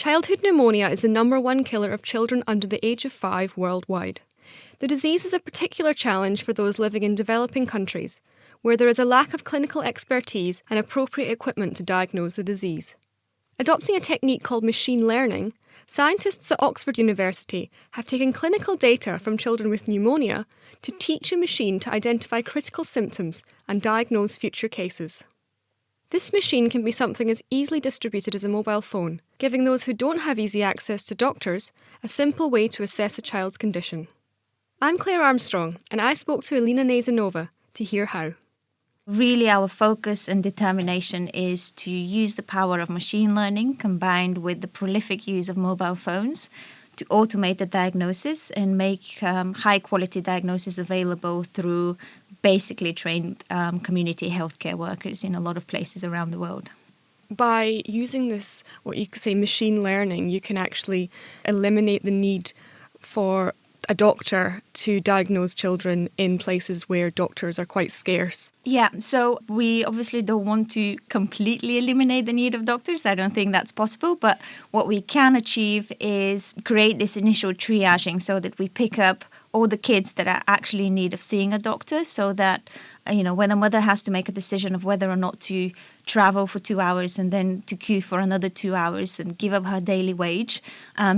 Childhood pneumonia is the #1 killer of children under the age of 5 worldwide. The disease is a particular challenge for those living in developing countries, where there is a lack of clinical expertise and appropriate equipment to diagnose the disease. Adopting a technique called machine learning, scientists at Oxford University have taken clinical data from children with pneumonia to teach a machine to identify critical symptoms and diagnose future cases. This machine can be something as easily distributed as a mobile phone, giving those who don't have easy access to doctors a simple way to assess a child's condition. I'm Claire Armstrong, and I spoke to Elena Nazanova to hear how. Really, our focus and determination is to use the power of machine learning combined with the prolific use of mobile phones to automate the diagnosis and make high-quality diagnosis available through basically trained community healthcare workers in a lot of places around the world. By using this, what you could say, machine learning, you can actually eliminate the need for a doctor to diagnose children in places where doctors are quite scarce. Yeah, so we obviously don't want to completely eliminate the need of doctors. I don't think that's possible. But what we can achieve is create this initial triaging so that we pick up all the kids that are actually in need of seeing a doctor, so that when a mother has to make a decision of whether or not to travel for 2 hours and then to queue for another 2 hours and give up her daily wage,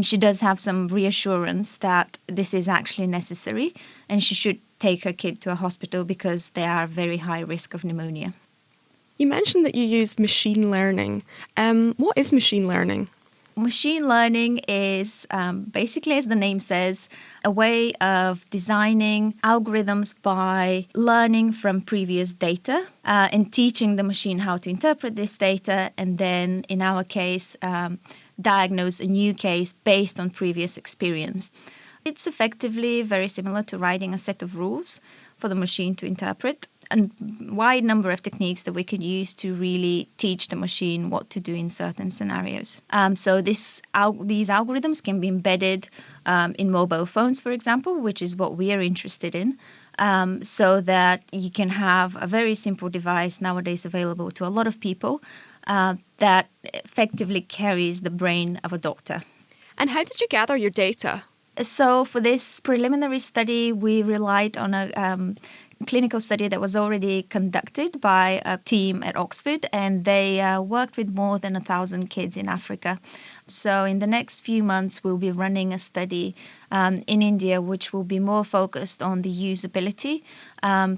she does have some reassurance that this is actually necessary and she should take her kid to a hospital because they are very high risk of pneumonia. You mentioned that you used machine learning. What is machine learning? Machine learning is basically, as the name says, a way of designing algorithms by learning from previous data and teaching the machine how to interpret this data and then, in our case, diagnose a new case based on previous experience. It's effectively very similar to writing a set of rules for the machine to interpret, and wide number of techniques that we can use to really teach the machine what to do in certain scenarios. So these algorithms can be embedded in mobile phones, for example, which is what we are interested in, so that you can have a very simple device nowadays available to a lot of people that effectively carries the brain of a doctor. And how did you gather your data? So for this preliminary study, we relied on a clinical study that was already conducted by a team at Oxford, and they worked with more than 1,000 kids in Africa. So in the next few months, we'll be running a study in India, which will be more focused on the usability.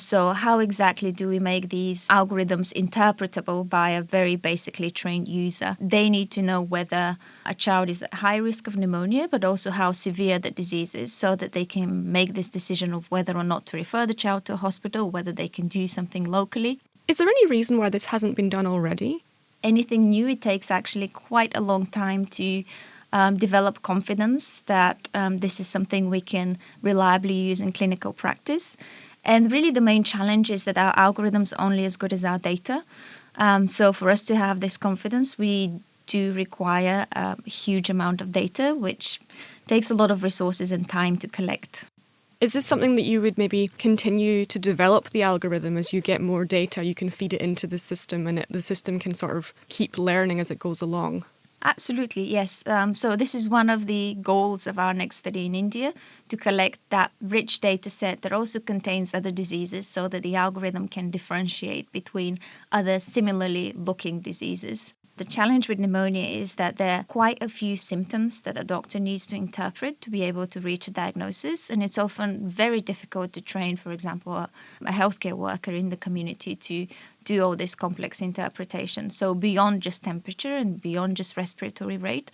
So how exactly do we make these algorithms interpretable by a very basically trained user? They need to know whether a child is at high risk of pneumonia, but also how severe the disease is, so that they can make this decision of whether or not to refer the child to a hospital, whether they can do something locally. Is there any reason why this hasn't been done already? Anything new, it takes actually quite a long time to develop confidence that this is something we can reliably use in clinical practice. And really the main challenge is that our algorithms are only as good as our data. So for us to have this confidence, we do require a huge amount of data, which takes a lot of resources and time to collect. Is this something that you would maybe continue to develop the algorithm as you get more data? You can feed it into the system and the system can sort of keep learning as it goes along? Absolutely, yes. So this is one of the goals of our next study in India, to collect that rich data set that also contains other diseases so that the algorithm can differentiate between other similarly looking diseases. The challenge with pneumonia is that there are quite a few symptoms that a doctor needs to interpret to be able to reach a diagnosis, and it's often very difficult to train, for example, a healthcare worker in the community to do all this complex interpretation. So beyond just temperature and beyond just respiratory rate,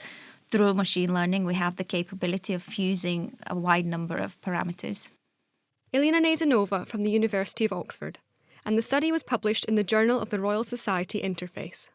through machine learning, we have the capability of fusing a wide number of parameters. Elena Nazanova from the University of Oxford, and the study was published in the Journal of the Royal Society Interface.